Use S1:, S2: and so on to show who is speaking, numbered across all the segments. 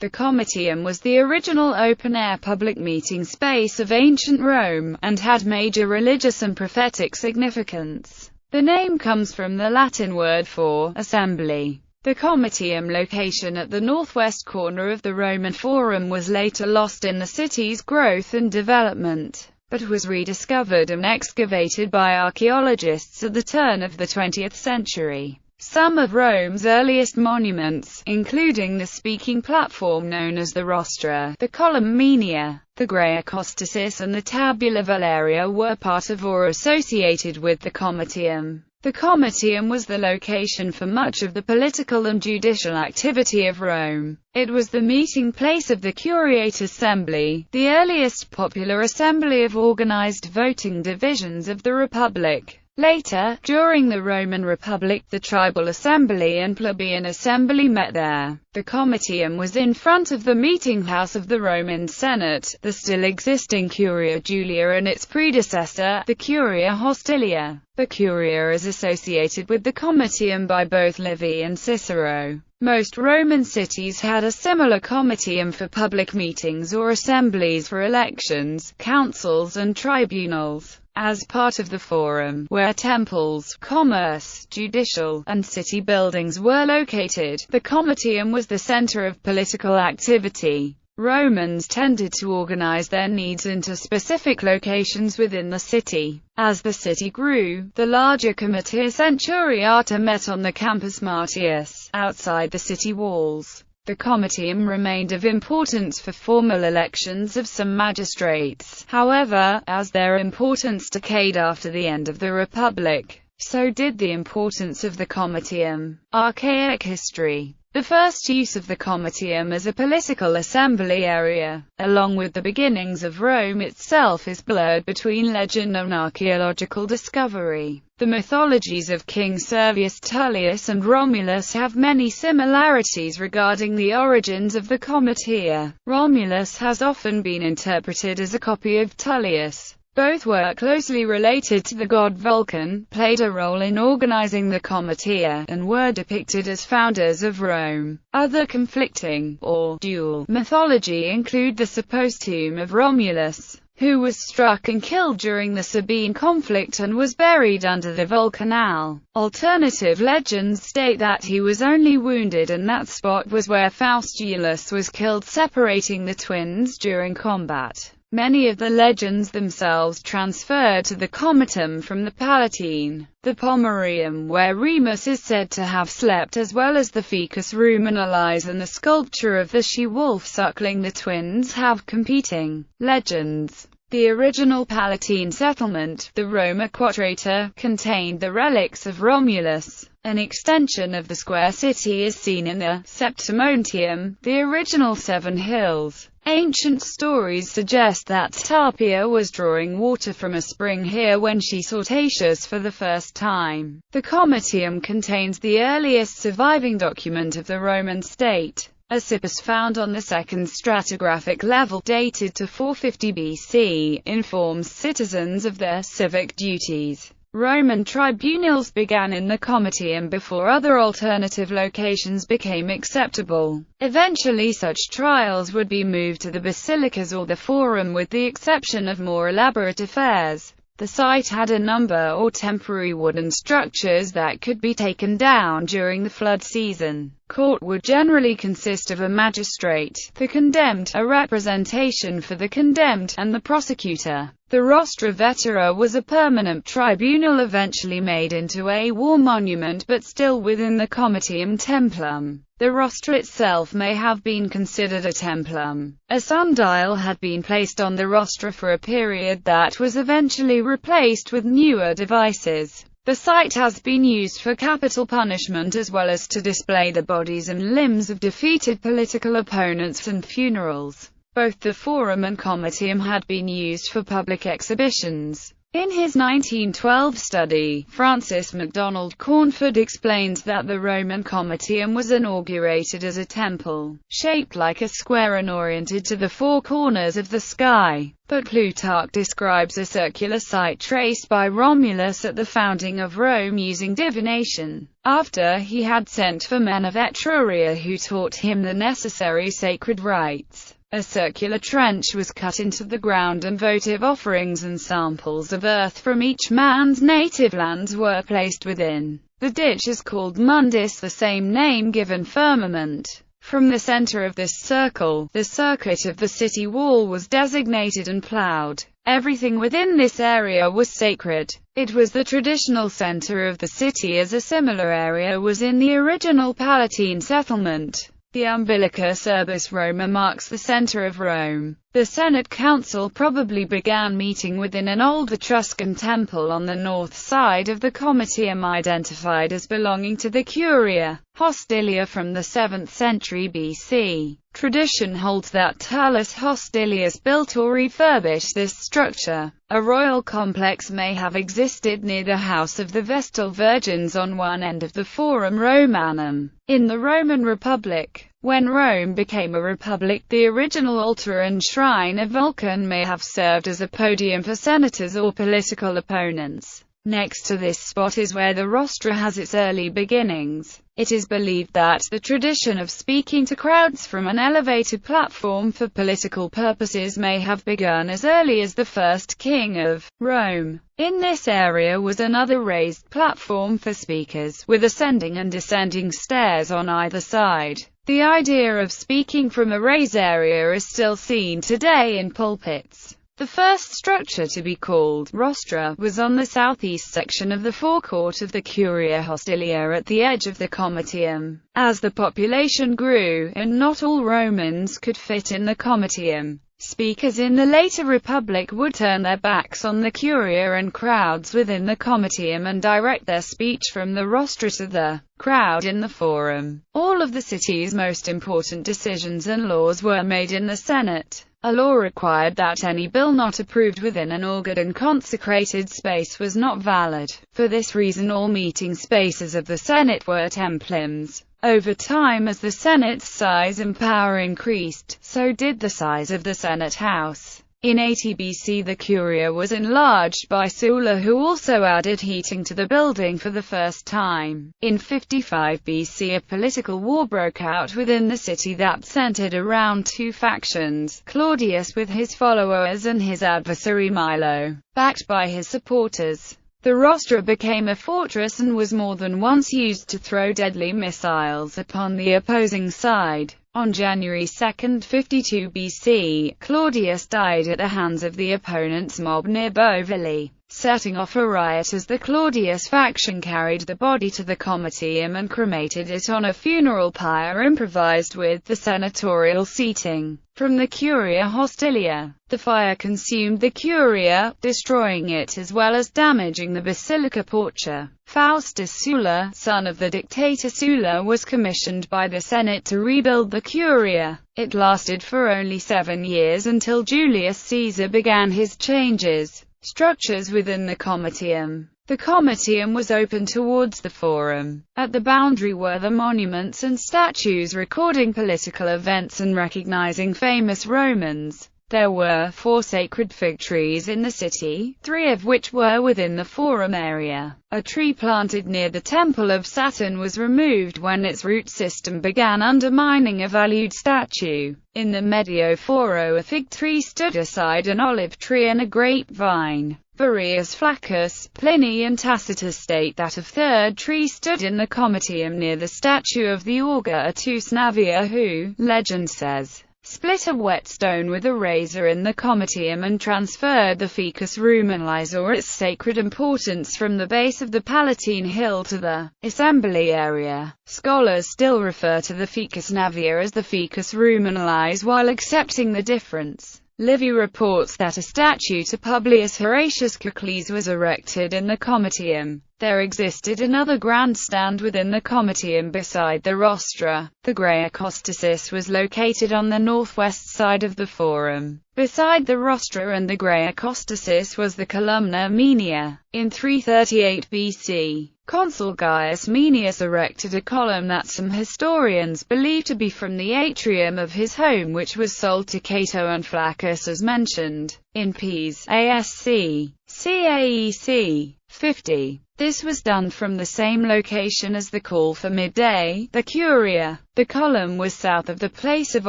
S1: The Comitium was the original open-air public meeting space of ancient Rome, and had major religious and prophetic significance. The name comes from the Latin word for assembly. The Comitium, location at the northwest corner of the Roman Forum, was later lost in the city's growth and development, but was rediscovered and excavated by archaeologists at the turn of the 20th century. Some of Rome's earliest monuments, including the speaking platform known as the Rostra, the Column Menia, the Graecostasis and the Tabula Valeria, were part of or associated with the Comitium. The Comitium was the location for much of the political and judicial activity of Rome. It was the meeting place of the Curiate Assembly, the earliest popular assembly of organized voting divisions of the Republic. Later, during the Roman Republic, the Tribal Assembly and Plebeian Assembly met there. The Comitium was in front of the meeting house of the Roman Senate, the still existing Curia Julia, and its predecessor, the Curia Hostilia. The Curia is associated with the Comitium by both Livy and Cicero. Most Roman cities had a similar comitium for public meetings or assemblies for elections, councils and tribunals. As part of the forum, where temples, commerce, judicial, and city buildings were located, the comitium was the center of political activity. Romans tended to organize their needs into specific locations within the city. As the city grew, the larger Comitia Centuriata met on the Campus Martius, outside the city walls. The Comitium remained of importance for formal elections of some magistrates. However, as their importance decayed after the end of the Republic, so did the importance of the Comitium. Archaic History. The first use of the Comitium as a political assembly area, along with the beginnings of Rome itself, is blurred between legend and archaeological discovery. The mythologies of King Servius Tullius and Romulus have many similarities regarding the origins of the Comitia. Romulus has often been interpreted as a copy of Tullius. Both were closely related to the god Vulcan, played a role in organizing the Comitia, and were depicted as founders of Rome. Other conflicting, or dual, mythology include the supposed tomb of Romulus, who was struck and killed during the Sabine conflict and was buried under the Vulcanal. Alternative legends state that he was only wounded and that spot was where Faustulus was killed, separating the twins during combat. Many of the legends themselves transfer to the Comitium from the Palatine, the Pomerium, where Remus is said to have slept, as well as the Ficus Ruminilis and the sculpture of the she-wolf suckling the twins have competing legends. The original Palatine Settlement, the Roma Quadrata, contained the relics of Romulus. An extension of the square city is seen in the Septimontium, the original Seven Hills. Ancient stories suggest that Tarpeia was drawing water from a spring here when she saw Tatius for the first time. The Comitium contains the earliest surviving document of the Roman state. A sippus found on the second stratigraphic level, dated to 450 BC, informs citizens of their civic duties. Roman tribunals began in the Comitium before other alternative locations became acceptable. Eventually such trials would be moved to the basilicas or the forum, with the exception of more elaborate affairs. The site had a number or temporary wooden structures that could be taken down during the flood season. Court would generally consist of a magistrate, the condemned, a representation for the condemned, and the prosecutor. The Rostra Vetera was a permanent tribunal eventually made into a war monument but still within the Comitium Templum. The Rostra itself may have been considered a templum. A sundial had been placed on the Rostra for a period that was eventually replaced with newer devices. The site has been used for capital punishment as well as to display the bodies and limbs of defeated political opponents and funerals. Both the Forum and Comitium had been used for public exhibitions. In his 1912 study, Francis MacDonald Cornford explains that the Roman Comitium was inaugurated as a temple, shaped like a square and oriented to the four corners of the sky. But Plutarch describes a circular site traced by Romulus at the founding of Rome using divination, after he had sent for men of Etruria who taught him the necessary sacred rites. A circular trench was cut into the ground and votive offerings and samples of earth from each man's native lands were placed within. The ditch is called mundus, the same name given firmament. From the center of this circle, the circuit of the city wall was designated and plowed. Everything within this area was sacred. It was the traditional center of the city, as a similar area was in the original Palatine Settlement. The Umbilicus Urbis Roma marks the center of Rome. The Senate Council probably began meeting within an old Etruscan temple on the north side of the Comitium, identified as belonging to the Curia Hostilia from the 7th century BC. Tradition holds that Tullus Hostilius built or refurbished this structure. A royal complex may have existed near the House of the Vestal Virgins on one end of the Forum Romanum. In the Roman Republic, when Rome became a republic, the original altar and shrine of Vulcan may have served as a podium for senators or political opponents. Next to this spot is where the Rostra has its early beginnings. It is believed that the tradition of speaking to crowds from an elevated platform for political purposes may have begun as early as the first king of Rome. In this area was another raised platform for speakers, with ascending and descending stairs on either side. The idea of speaking from a raised area is still seen today in pulpits. The first structure to be called Rostra was on the southeast section of the forecourt of the Curia Hostilia at the edge of the Comitium. As the population grew, and not all Romans could fit in the Comitium, speakers in the later Republic would turn their backs on the Curia and crowds within the Comitium and direct their speech from the Rostra to the crowd in the Forum. All of the city's most important decisions and laws were made in the Senate. A law required that any bill not approved within an augured and consecrated space was not valid. For this reason, all meeting spaces of the Senate were templums. Over time, as the Senate's size and power increased, so did the size of the Senate House. In 80 BC, the Curia was enlarged by Sulla, who also added heating to the building for the first time. In 55 BC, a political war broke out within the city that centered around two factions: Claudius with his followers and his adversary Milo, backed by his supporters. The Rostra became a fortress and was more than once used to throw deadly missiles upon the opposing side. On January 2, 52 BC, Claudius died at the hands of the opponent's mob near Bovili, setting off a riot as the Claudius faction carried the body to the Comitium and cremated it on a funeral pyre improvised with the senatorial seating from the Curia Hostilia. The fire consumed the Curia, destroying it as well as damaging the Basilica Porta. Faustus Sulla, son of the dictator Sulla, was commissioned by the Senate to rebuild the Curia. It lasted for only 7 years until Julius Caesar began his changes. Structures within the Comitium. The Comitium was open towards the Forum. At the boundary were the monuments and statues recording political events and recognizing famous Romans. There were 4 sacred fig trees in the city, 3 of which were within the Forum area. A tree planted near the Temple of Saturn was removed when its root system began undermining a valued statue. In the Medio Foro, a fig tree stood aside an olive tree and a grapevine. Varius Flaccus, Pliny and Tacitus state that a third tree stood in the Comitium near the statue of the augur Atus Navia who, legend says, split a whetstone with a razor in the Comitium and transferred the Ficus Ruminalis, or its sacred importance, from the base of the Palatine Hill to the assembly area. Scholars still refer to the Ficus Navia as the Ficus Ruminalis while accepting the difference. Livy reports that a statue to Publius Horatius Cocles was erected in the Comitium. There existed another grandstand within the Comitium beside the Rostra. The Grey Acostasis was located on the northwest side of the Forum. Beside the Rostra and the Grey Acostasis was the Columna Menia. In 338 BC, Consul Gaius Manius erected a column that some historians believe to be from the atrium of his home, which was sold to Cato and Flaccus as mentioned in Ps. ASC. CAEC. 50. This was done from the same location as the call for midday, the Curia. The column was south of the place of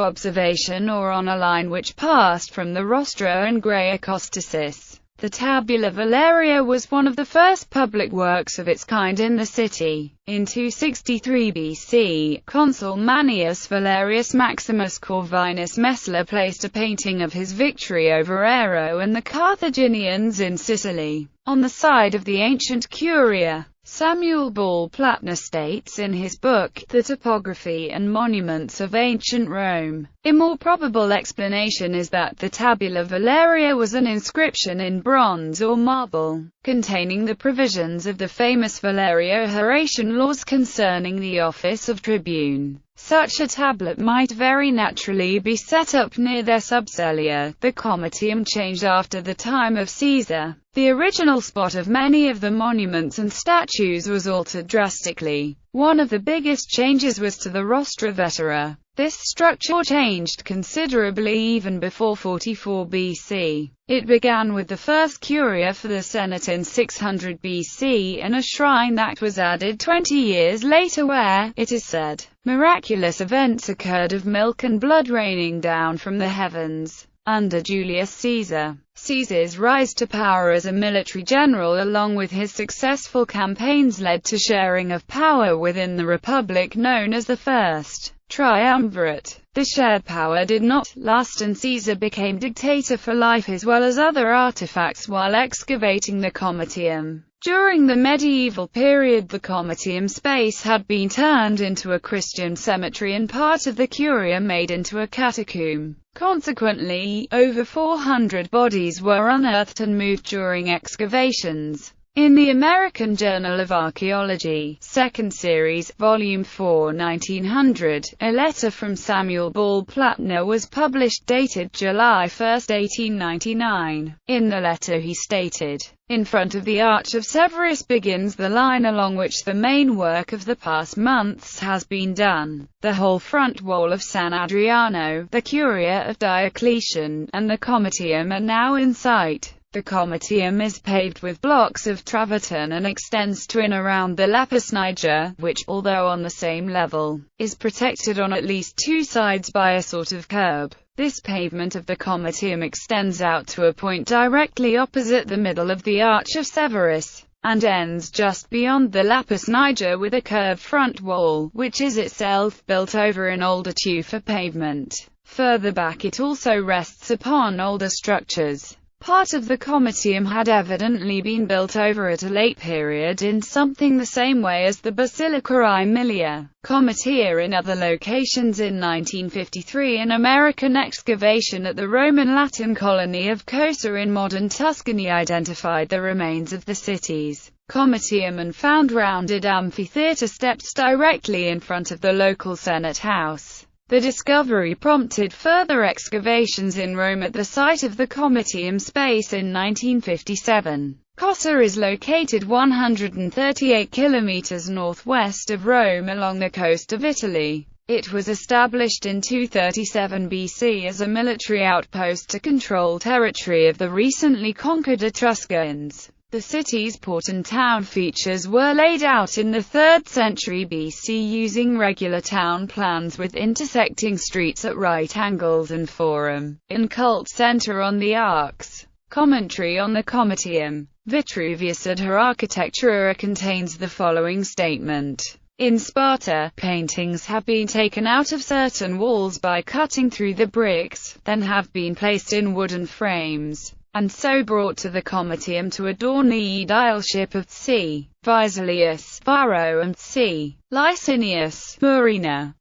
S1: observation or on a line which passed from the Rostra and Grey Acostasis. The Tabula Valeria was one of the first public works of its kind in the city. In 263 BC, Consul Manius Valerius Maximus Corvinus Messala placed a painting of his victory over Aero and the Carthaginians in Sicily on the side of the ancient Curia. Samuel Ball Plattner states in his book, The Topography and Monuments of Ancient Rome, a more probable explanation is that the Tabula Valeria was an inscription in bronze or marble, containing the provisions of the famous Valerio-Horatian laws concerning the office of tribune. Such a tablet might very naturally be set up near their subcellia. The Comitium changed after the time of Caesar. The original spot of many of the monuments and statues was altered drastically. One of the biggest changes was to the Rostra Vetera. This structure changed considerably even before 44 BC. It began with the first curia for the Senate in 600 BC and a shrine that was added 20 years later where, it is said, miraculous events occurred of milk and blood raining down from the heavens. Under Julius Caesar, Caesar's rise to power as a military general along with his successful campaigns led to sharing of power within the republic known as the First Triumvirate. The shared power did not last and Caesar became dictator for life as well as other artifacts while excavating the Comitium. During the medieval period the Comitium space had been turned into a Christian cemetery and part of the Curia made into a catacomb. Consequently, over 400 bodies were unearthed and moved during excavations. In the American Journal of Archaeology, 2nd Series, Volume 4, 1900, a letter from Samuel Ball Plattner was published dated July 1, 1899. In the letter he stated, "In front of the Arch of Severus begins the line along which the main work of the past months has been done. The whole front wall of San Adriano, the Curia of Diocletian, and the Comitium are now in sight. The Comitium is paved with blocks of travertine and extends to and around the Lapis Niger, which, although on the same level, is protected on at least two sides by a sort of curb. This pavement of the Comitium extends out to a point directly opposite the middle of the Arch of Severus, and ends just beyond the Lapis Niger with a curved front wall, which is itself built over an older tufa pavement. Further back it also rests upon older structures. Part of the Comitium had evidently been built over at a late period in something the same way as the Basilica Aemilia Comitia in other locations. In 1953 an American excavation at the Roman Latin colony of Cosa in modern Tuscany identified the remains of the city's Comitium and found rounded amphitheater steps directly in front of the local Senate House. The discovery prompted further excavations in Rome at the site of the Comitium space in 1957. Cosa is located 138 kilometers northwest of Rome along the coast of Italy. It was established in 237 BC as a military outpost to control territory of the recently conquered Etruscans. The city's port and town features were laid out in the 3rd century BC using regular town plans with intersecting streets at right angles and forum, and cult center on the arcs. Commentary on the Comitium. Vitruvius ad her Architectura contains the following statement. In Sparta, paintings have been taken out of certain walls by cutting through the bricks, then have been placed in wooden frames, and so brought to the Comitium to adorn the aedileship of C. Visilius, Varro and C. Licinius, Murena.